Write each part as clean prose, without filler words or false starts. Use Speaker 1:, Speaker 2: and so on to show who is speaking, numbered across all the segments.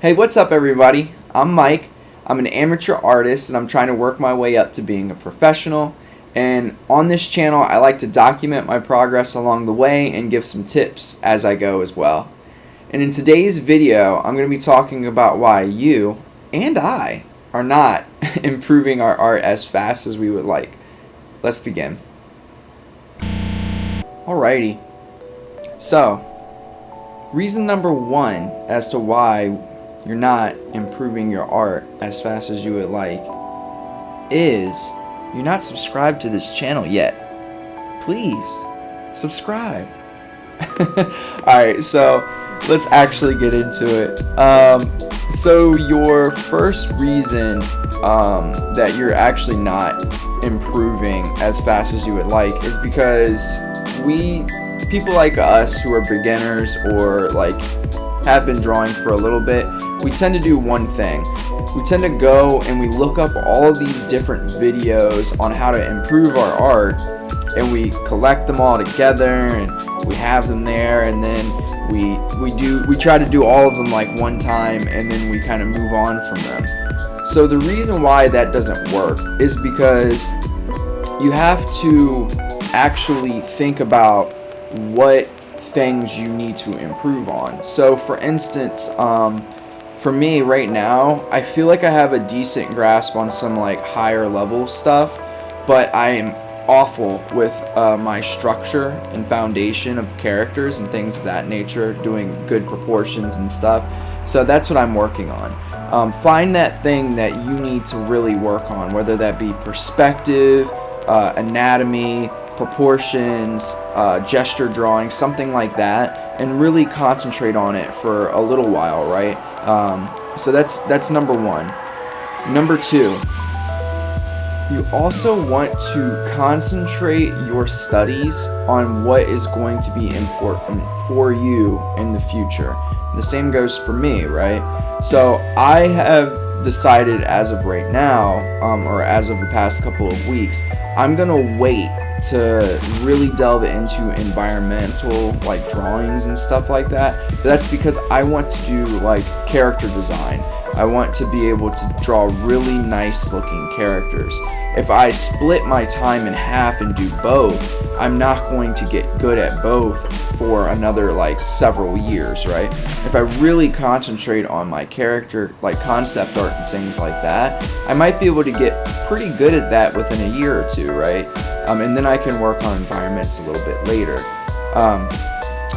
Speaker 1: Hey, what's up everybody? I'm Mike. I'm an amateur artist and I'm trying to work my way up to being a professional. And on this channel, I like to document my progress along the way and give some tips as I go as well. And in today's video, I'm going to be talking about why you and I are not improving our art as fast as we would like. Let's begin. Alrighty. So, reason number one as to why you're not improving your art as fast as you would like is you're not subscribed to this channel yet. Please subscribe. Alright, so let's actually get into it. So your first reason that you're actually not improving as fast as you would like is because people like us who are beginners or like have been drawing for a little bit, we tend to do one thing. We tend to go and we look up all of these different videos on how to improve our art, and we collect them all together and we have them there, and then we try to do all of them like one time, and then we kind of move on from them. So the reason why that doesn't work is because you have to actually think about what things you need to improve on. So for instance, for me right now, I feel like I have a decent grasp on some like higher level stuff, but I am awful with my structure and foundation of characters and things of that nature, doing good proportions and stuff. So that's what I'm working on. Find that thing that you need to really work on, whether that be perspective, anatomy, proportions, gesture drawing, something like that, and really concentrate on it for a little while, right? So that's number one. Number two, you also want to concentrate your studies on what is going to be important for you in the future. The same goes for me, right? So I have decided as of right now, or as of the past couple of weeks, I'm gonna wait to really delve into environmental like drawings and stuff like that. But that's because I want to do like character design. I want to be able to draw really nice looking characters. If I split my time in half and do both, I'm not going to get good at both for another like several years, right? If I really concentrate on my character like concept art and things like that, I might be able to get pretty good at that within a year or two, right? And then I can work on environments a little bit later.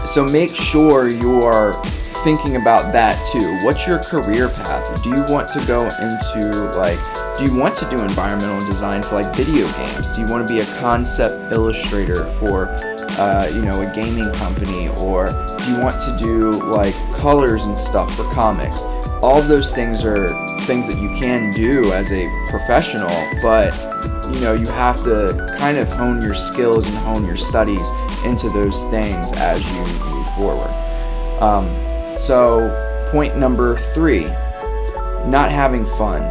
Speaker 1: So make sure you're thinking about that too. What's your career path? Do you want to go into like, do you want to do environmental design for like video games? Do you want to be a concept illustrator for a gaming company? Or do you want to do like colors and stuff for comics? All of those things are things that you can do as a professional, but you have to kind of hone your skills and hone your studies into those things as you move forward. So point number three, not having fun.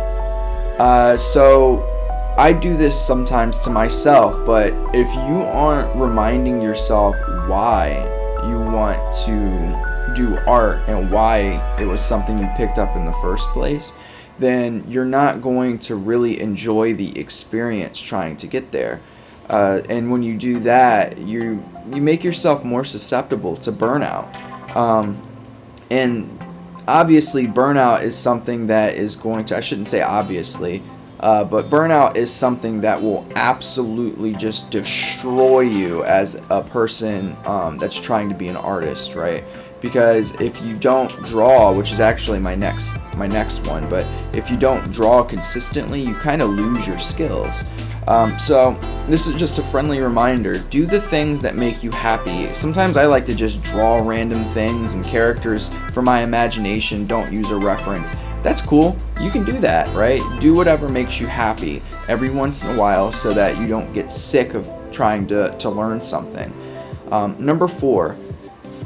Speaker 1: So I do this sometimes to myself, but if you aren't reminding yourself why you want to do art and why it was something you picked up in the first place, then you're not going to really enjoy the experience trying to get there. And when you do that, you make yourself more susceptible to burnout. And obviously burnout is something that is going to, I shouldn't say obviously, but burnout is something that will absolutely just destroy you as a person that's trying to be an artist, right? Because if you don't draw, which is actually my next one, but if you don't draw consistently, you kind of lose your skills. So this is just a friendly reminder. Do the things that make you happy. Sometimes I like to just draw random things and characters from my imagination, don't use a reference. That's cool. You can do that, right? Do whatever makes you happy every once in a while so that you don't get sick of trying to learn something. Number four,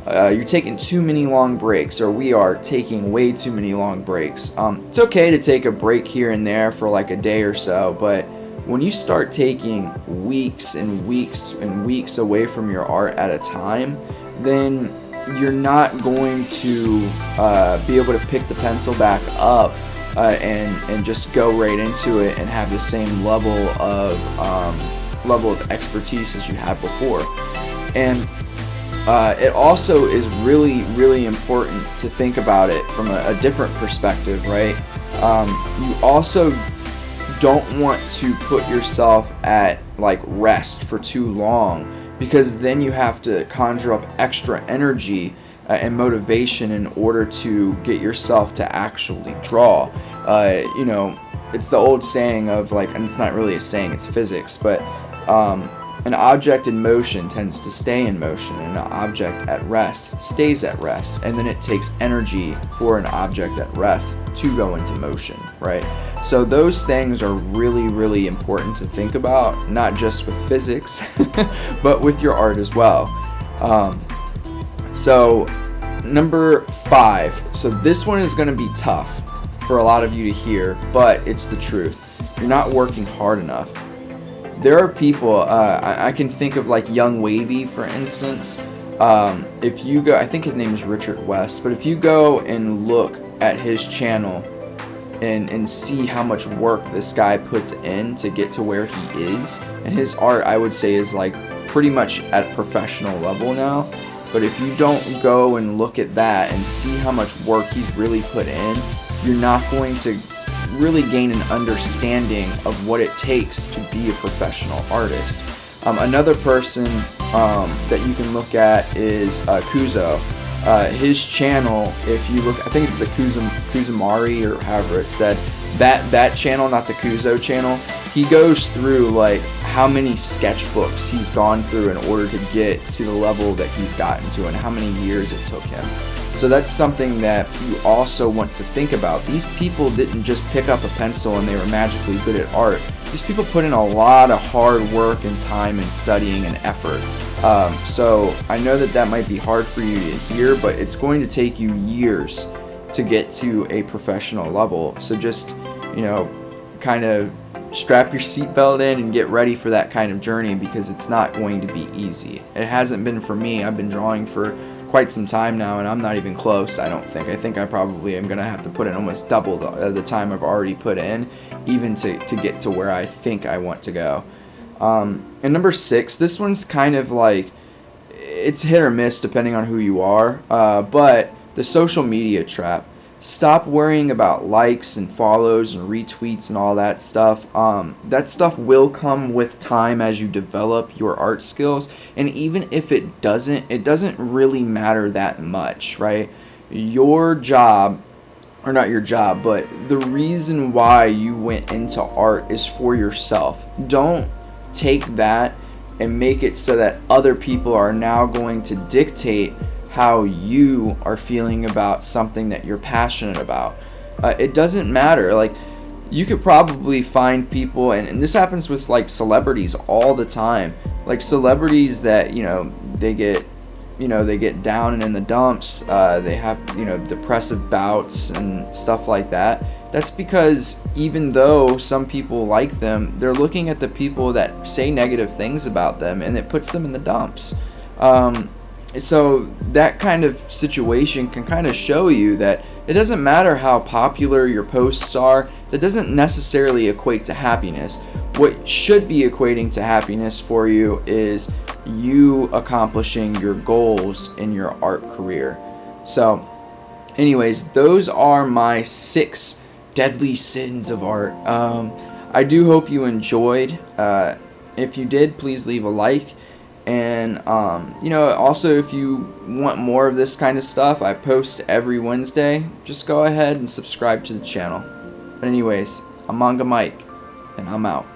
Speaker 1: you're taking too many long breaks, or we are taking way too many long breaks. It's okay to take a break here and there for like a day or so, but when you start taking weeks and weeks and weeks away from your art at a time, then you're not going to be able to pick the pencil back up and just go right into it and have the same level of expertise as you had before. And it also is really, really important to think about it from a different perspective, right? You also don't want to put yourself at like rest for too long, because then you have to conjure up extra energy and motivation in order to get yourself to actually draw. It's the old saying of like, and it's not really a saying, it's physics, but an object in motion tends to stay in motion, and an object at rest stays at rest, and then it takes energy for an object at rest to go into motion, right? So those things are really, really important to think about, not just with physics, but with your art as well. So number 5. So this one is going to be tough for a lot of you to hear, but it's the truth. You're not working hard enough. There are people, I can think of like Young Wavy, for instance. If you go, I think his name is Richard West, but if you go and look at his channel and see how much work this guy puts in to get to where he is, and his art, I would say, is like pretty much at professional level now. But if you don't go and look at that and see how much work he's really put in, you're not going to really gain an understanding of what it takes to be a professional artist. Another person that you can look at is Kuzo. His channel, if you look, I think it's the Kuzumari or however it's said, that channel, not the Kuzo channel, he goes through like how many sketchbooks he's gone through in order to get to the level that he's gotten to, and how many years it took him. So that's something that you also want to think about. These people didn't just pick up a pencil and they were magically good at art. These people put in a lot of hard work and time and studying and effort. So I know that might be hard for you to hear, but it's going to take you years to get to a professional level. So just, kind of strap your seatbelt in and get ready for that kind of journey, because it's not going to be easy. It hasn't been for me. I've been drawing for quite some time now, and I'm not even close. I think I probably am gonna have to put in almost double the time I've already put in, even to get to where I think I want to go. And number 6, this one's kind of like, it's hit or miss depending on who you are, but the social media trap. Stop worrying about likes and follows and retweets and all that stuff. That stuff will come with time as you develop your art skills. And even if it doesn't really matter that much, right? Your job, or not your job, but the reason why you went into art is for yourself. Don't take that and make it so that other people are now going to dictate how you are feeling about something that you're passionate about. It doesn't matter. Like, you could probably find people, and this happens with like celebrities all the time. Like celebrities that, they get down and in the dumps. They have, depressive bouts and stuff like that. That's because even though some people like them, they're looking at the people that say negative things about them, and it puts them in the dumps. So that kind of situation can kind of show you that it doesn't matter how popular your posts are. That doesn't necessarily equate to happiness. What should be equating to happiness for you is you accomplishing your goals in your art career. So anyways, those are my 6 deadly sins of art. I do hope you enjoyed. If you did, please leave a like. And, also if you want more of this kind of stuff, I post every Wednesday. Just go ahead and subscribe to the channel. But anyways, I'm Manga Mike, and I'm out.